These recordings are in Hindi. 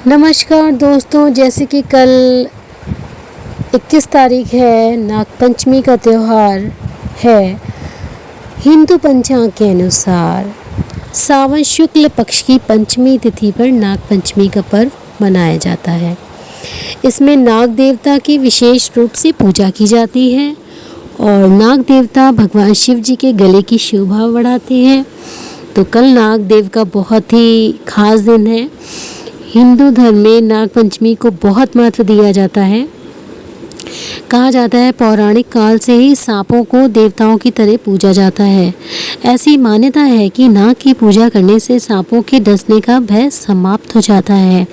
नमस्कार दोस्तों, जैसे कि कल 21 तारीख है, नागपंचमी का त्यौहार है। हिंदू पंचांग के अनुसार सावन शुक्ल पक्ष की पंचमी तिथि पर नागपंचमी का पर्व मनाया जाता है। इसमें नाग देवता की विशेष रूप से पूजा की जाती है और नाग देवता भगवान शिव जी के गले की शोभा बढ़ाते हैं। तो कल नाग देव का बहुत ही खास दिन है। हिंदू धर्म में नागपंचमी को बहुत महत्व दिया जाता है। कहा जाता है पौराणिक काल से ही सांपों को देवताओं की तरह पूजा जाता है। ऐसी मान्यता है कि नाग की पूजा करने से सांपों के डसने का भय समाप्त हो जाता है।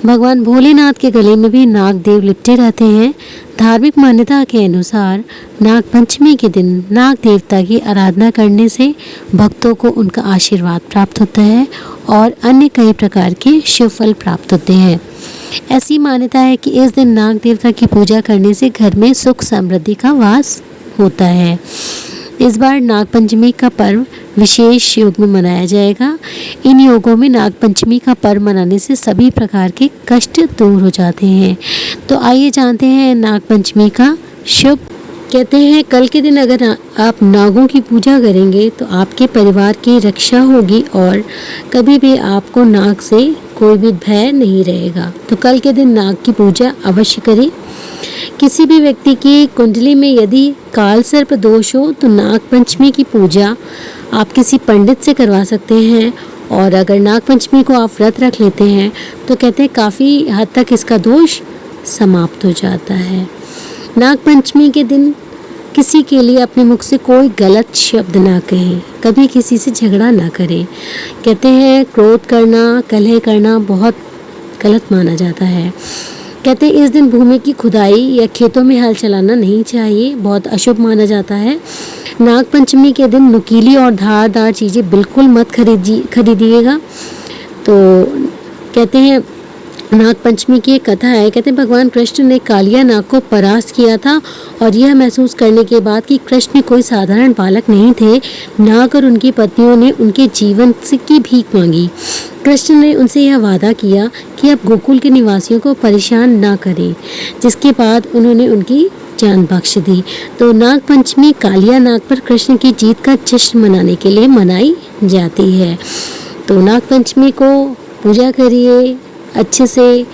भगवान भोलेनाथ के गले में भी नाग देव लिपटे रहते हैं। धार्मिक मान्यता के अनुसार नागपंचमी के दिन नाग देवता की आराधना करने से भक्तों को उनका आशीर्वाद प्राप्त होता है और अन्य कई प्रकार के शुभ फल प्राप्त होते हैं। ऐसी मान्यता है कि इस दिन नाग देवता की पूजा करने से घर में सुख समृद्धि का वास होता है। इस बार नागपंचमी का पर्व विशेष योग में मनाया जाएगा। इन योगों में नागपंचमी का पर्व मनाने से सभी प्रकार के कष्ट दूर हो जाते हैं। तो आइए जानते हैं नागपंचमी का शुभ। कहते हैं कल के दिन अगर आप नागों की पूजा करेंगे तो आपके परिवार की रक्षा होगी और कभी भी आपको नाग से कोई भी भय नहीं रहेगा। तो कल के दिन नाग की पूजा अवश्य करें। किसी भी व्यक्ति की कुंडली में यदि काल सर्प दोष हो तो नागपंचमी की पूजा आप किसी पंडित से करवा सकते हैं। और अगर नागपंचमी को आप व्रत रख लेते हैं तो कहते हैं काफ़ी हद तक इसका दोष समाप्त हो जाता है। नागपंचमी के दिन किसी के लिए अपने मुख से कोई गलत शब्द ना कहें, कभी किसी से झगड़ा ना करें। कहते हैं क्रोध करना, कलह करना बहुत गलत माना जाता है। कहते हैं इस दिन भूमि की खुदाई या खेतों में हल चलाना नहीं चाहिए, बहुत अशुभ माना जाता है। नागपंचमी के दिन नुकीली और धारदार चीज़ें बिल्कुल मत खरीदिएगा। तो कहते हैं नागपंचमी की एक कथा है। कहते हैं भगवान कृष्ण ने कालिया नाग को परास्त किया था और यह महसूस करने के बाद कि कृष्ण कोई साधारण बालक नहीं थे, नाग और उनकी पत्नियों ने उनके जीवन की भीख मांगी। कृष्ण ने उनसे यह वादा किया कि अब गोकुल के निवासियों को परेशान ना करें, जिसके बाद उन्होंने उनकी जान बख्श दी। तो नागपंचमी कालिया नाग पर कृष्ण की जीत का जश्न मनाने के लिए मनाई जाती है। तो नागपंचमी को पूजा करिए अच्छे से,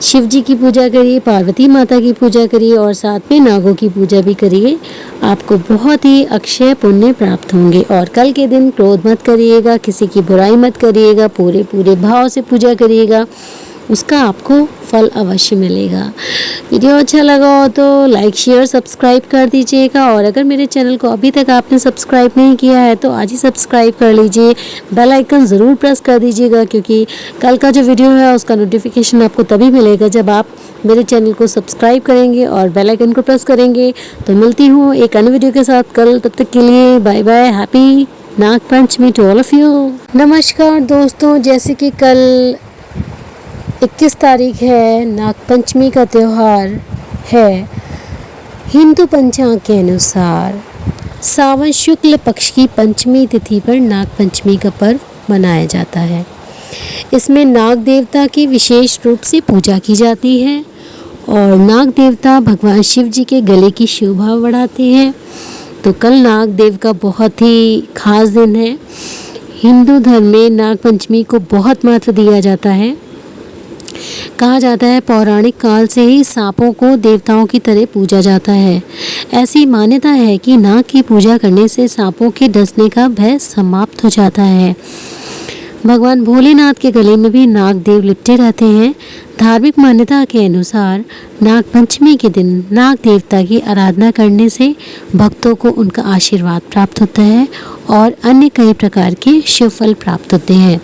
शिव जी की पूजा करिए, पार्वती माता की पूजा करिए और साथ में नागों की पूजा भी करिए। आपको बहुत ही अक्षय पुण्य प्राप्त होंगे। और कल के दिन क्रोध मत करिएगा, किसी की बुराई मत करिएगा, पूरे भाव से पूजा करिएगा, उसका आपको फल अवश्य मिलेगा। वीडियो अच्छा लगा हो तो लाइक शेयर सब्सक्राइब कर दीजिएगा। और अगर मेरे चैनल को अभी तक आपने सब्सक्राइब नहीं किया है तो आज ही सब्सक्राइब कर लीजिए। बेल आइकन ज़रूर प्रेस कर दीजिएगा, क्योंकि कल का जो वीडियो है उसका नोटिफिकेशन आपको तभी मिलेगा जब आप मेरे चैनल को सब्सक्राइब करेंगे और बेल आइकन को प्रेस करेंगे। तो मिलती हूँ एक अन्य वीडियो के साथ कल, तब तक के लिए bye bye. Happy Nagpanchami to all of you. नमस्कार दोस्तों, जैसे कि कल 21 तारीख है, नागपंचमी का त्यौहार है। हिंदू पंचांग के अनुसार सावन शुक्ल पक्ष की पंचमी तिथि पर नागपंचमी का पर्व मनाया जाता है। इसमें नाग देवता की विशेष रूप से पूजा की जाती है और नाग देवता भगवान शिव जी के गले की शोभा बढ़ाते हैं। तो कल नाग देव का बहुत ही खास दिन है। हिंदू धर्म में नागपंचमी को बहुत महत्व दिया जाता है। कहा जाता है पौराणिक काल से ही सांपों को देवताओं की तरह पूजा जाता है। ऐसी मान्यता है कि नाग की पूजा करने से सांपों के डसने का भय समाप्त हो जाता है। भगवान भोलेनाथ के गले में भी नाग देव लिपटे रहते हैं। धार्मिक मान्यता के अनुसार नागपंचमी के दिन नाग देवता की आराधना करने से भक्तों को उनका आशीर्वाद प्राप्त होता है और अन्य कई प्रकार के शुभ फल प्राप्त होते हैं।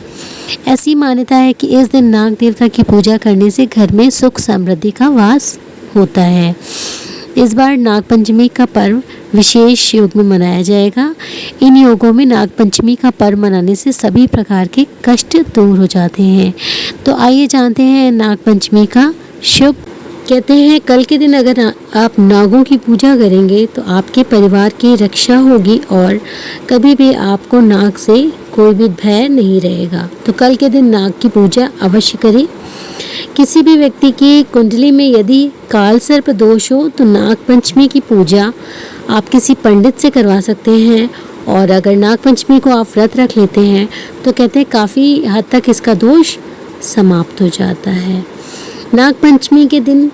ऐसी मान्यता है कि इस दिन नाग देवता की पूजा करने से घर में सुख समृद्धि का वास होता है। इस बार नागपंचमी का पर्व विशेष योग में मनाया जाएगा। इन योगों में नागपंचमी का पर्व मनाने से सभी प्रकार के कष्ट दूर हो जाते हैं। तो आइए जानते हैं नागपंचमी का शुभ। कहते हैं कल के दिन अगर आप नागों की पूजा करेंगे तो आपके परिवार की रक्षा होगी और कभी भी आपको नाग से कोई भी भय नहीं रहेगा। तो कल के दिन नाग की पूजा अवश्य करें। किसी भी व्यक्ति की कुंडली में यदि काल सर्प दोष हो तो नाग पंचमी की पूजा आप किसी पंडित से करवा सकते हैं। और अगर नाग पंचमी को आप व्रत रख लेते हैं तो कहते हैं काफ़ी हद तक इसका दोष समाप्त हो जाता है। नाग पंचमी के दिन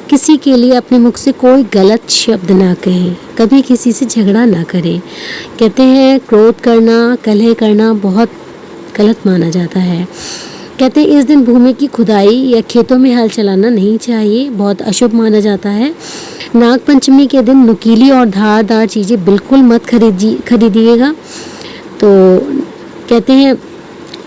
किसी के लिए अपने मुख से कोई गलत शब्द ना कहें, कभी किसी से झगड़ा ना करें। कहते हैं क्रोध करना, कलह करना बहुत गलत माना जाता है। कहते हैं इस दिन भूमि की खुदाई या खेतों में हल चलाना नहीं चाहिए, बहुत अशुभ माना जाता है। नाग पंचमी के दिन नुकीली और धारदार चीज़ें बिल्कुल मत खरीदिएगा। तो कहते हैं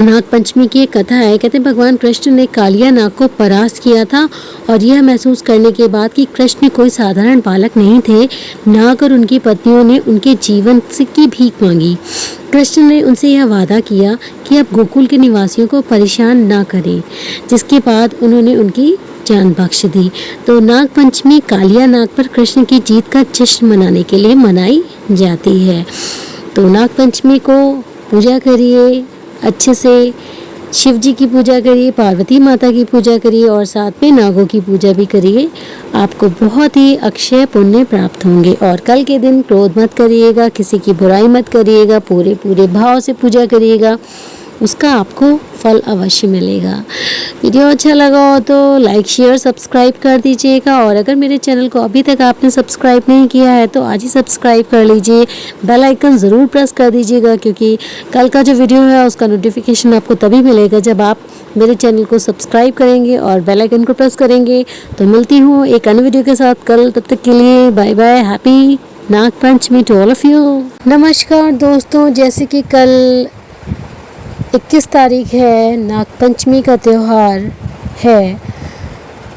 नाग पंचमी की एक कथा है। कहते हैं भगवान कृष्ण ने कालिया नाग को परास्त किया था और यह महसूस करने के बाद कि कृष्ण कोई साधारण बालक नहीं थे, नाग और उनकी पत्नियों ने उनके जीवन की भीख मांगी। कृष्ण ने उनसे यह वादा किया कि अब गोकुल के निवासियों को परेशान ना करें, जिसके बाद उन्होंने उनकी जान बख्श दी। तो नाग पंचमी कालिया नाग पर कृष्ण की जीत का जश्न मनाने के लिए मनाई जाती है। तो नाग पंचमी को पूजा करिए, अच्छे से शिव जी की पूजा करिए, पार्वती माता की पूजा करिए और साथ में नागों की पूजा भी करिए। आपको बहुत ही अक्षय पुण्य प्राप्त होंगे। और कल के दिन क्रोध मत करिएगा, किसी की बुराई मत करिएगा, पूरे भाव से पूजा करिएगा, उसका आपको फल अवश्य मिलेगा। वीडियो अच्छा लगा हो तो लाइक शेयर सब्सक्राइब कर दीजिएगा। और अगर मेरे चैनल को अभी तक आपने सब्सक्राइब नहीं किया है तो आज ही सब्सक्राइब कर लीजिए, बेल आइकन ज़रूर प्रेस कर दीजिएगा, क्योंकि कल का जो वीडियो है उसका नोटिफिकेशन आपको तभी मिलेगा जब आप मेरे चैनल को सब्सक्राइब करेंगे और बेल आइकन को प्रेस करेंगे। तो मिलती हूँ एक अन्य वीडियो के साथ कल, तब तक के लिए bye bye. Happy Nag Panchami to all of you. नमस्कार दोस्तों, जैसे कि कल 21 तारीख है, नाग पंचमी का त्यौहार है।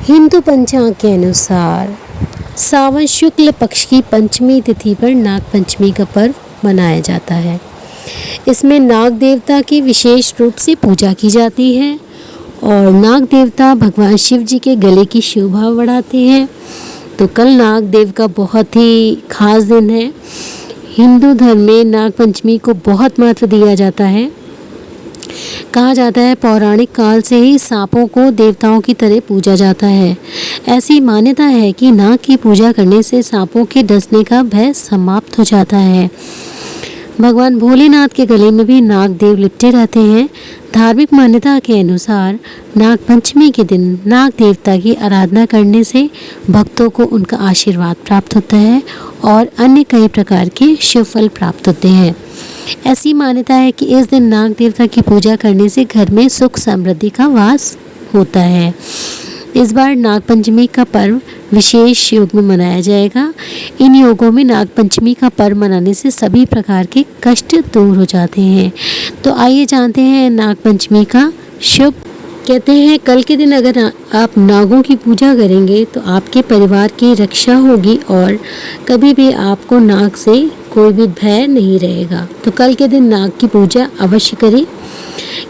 हिंदू पंचांग के अनुसार सावन शुक्ल पक्ष की पंचमी तिथि पर नाग पंचमी का पर्व मनाया जाता है। इसमें नाग देवता की विशेष रूप से पूजा की जाती है और नाग देवता भगवान शिव जी के गले की शोभा बढ़ाते हैं। तो कल नाग देव का बहुत ही खास दिन है। हिंदू धर्म में नाग पंचमी को बहुत महत्व दिया जाता है। कहा जाता है पौराणिक काल से ही सांपों को देवताओं की तरह पूजा जाता है। ऐसी मान्यता है कि नाग की पूजा करने से सांपों के डसने का भय समाप्त हो जाता है। भगवान भोलेनाथ के गले में भी नाग देव लिपटे रहते हैं। धार्मिक मान्यता के अनुसार नाग पंचमी के दिन नाग देवता की आराधना करने से भक्तों को उनका आशीर्वाद प्राप्त होता है और अन्य कई प्रकार के शुभ फल प्राप्त होते हैं। ऐसी मान्यता है कि इस दिन नाग देवता की पूजा करने से घर में सुख समृद्धि का वास होता है। इस बार नाग पंचमी का पर्व विशेष योग में मनाया जाएगा। इन योगों में नाग पंचमी का पर्व मनाने से सभी प्रकार के कष्ट दूर हो जाते हैं। तो आइए जानते हैं नाग पंचमी का शुभ। कहते हैं कल के दिन अगर आप नागों की पूजा करेंगे तो आपके परिवार की रक्षा होगी और कभी भी आपको नाग से कोई भी भय नहीं रहेगा। तो कल के दिन नाग की पूजा अवश्य करें।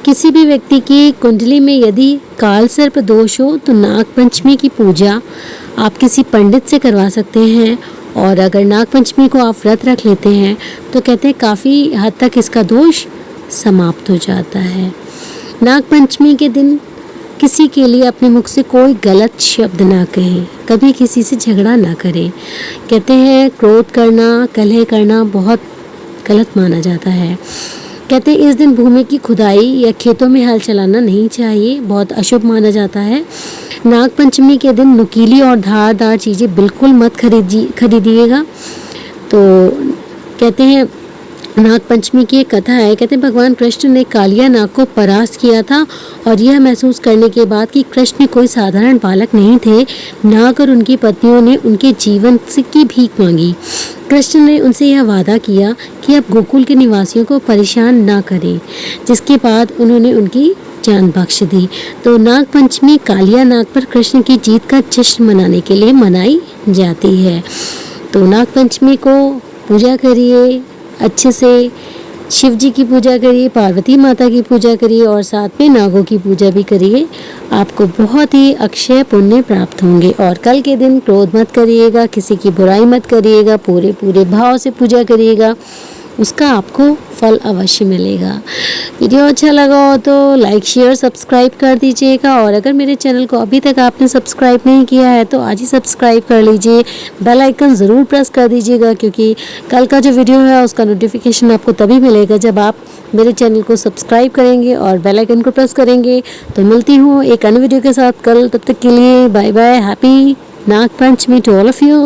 किसी भी व्यक्ति की कुंडली में यदि काल सर्प दोष हो तो नाग पंचमी की पूजा आप किसी पंडित से करवा सकते हैं। और अगर नाग पंचमी को आप व्रत रख लेते हैं तो कहते हैं काफ़ी हद तक इसका दोष समाप्त हो जाता है। नाग पंचमी के दिन किसी के लिए अपने मुख से कोई गलत शब्द ना कहें, कभी किसी से झगड़ा ना करें। कहते हैं क्रोध करना, कलह करना बहुत गलत माना जाता है। कहते हैं इस दिन भूमि की खुदाई या खेतों में हल चलाना नहीं चाहिए, बहुत अशुभ माना जाता है। नाग पंचमी के दिन नुकीली और धारदार चीज़ें बिल्कुल मत खरीदिएगा। तो कहते हैं नाग पंचमी की एक कथा है। कहते हैं भगवान कृष्ण ने कालिया नाग को परास्त किया था और यह महसूस करने के बाद कि कृष्ण कोई साधारण बालक नहीं थे, नाग और उनकी पत्नियों ने उनके जीवन की भीख मांगी। कृष्ण ने उनसे यह वादा किया कि अब गोकुल के निवासियों को परेशान ना करें, जिसके बाद उन्होंने उनकी जान बख्श दी। तो नाग पंचमी कालिया नाग पर कृष्ण की जीत का जश्न मनाने के लिए मनाई जाती है। तो नाग पंचमी को पूजा करिए, अच्छे से शिव जी की पूजा करिए, पार्वती माता की पूजा करिए और साथ में नागों की पूजा भी करिए। आपको बहुत ही अक्षय पुण्य प्राप्त होंगे। और कल के दिन क्रोध मत करिएगा, किसी की बुराई मत करिएगा, पूरे भाव से पूजा करिएगा, उसका आपको फल अवश्य मिलेगा। वीडियो अच्छा लगा हो तो लाइक शेयर सब्सक्राइब कर दीजिएगा, और अगर मेरे चैनल को अभी तक आपने सब्सक्राइब नहीं किया है तो आज ही सब्सक्राइब कर लीजिए। बेल आइकन ज़रूर प्रेस कर दीजिएगा, क्योंकि कल का जो वीडियो है उसका नोटिफिकेशन आपको तभी मिलेगा जब आप मेरे चैनल को सब्सक्राइब करेंगे और बेल आइकन को प्रेस करेंगे। तो मिलती हूँ एक अन्य वीडियो के साथ कल, तब तक के लिए bye bye. Happy Nag Panchami to all of you.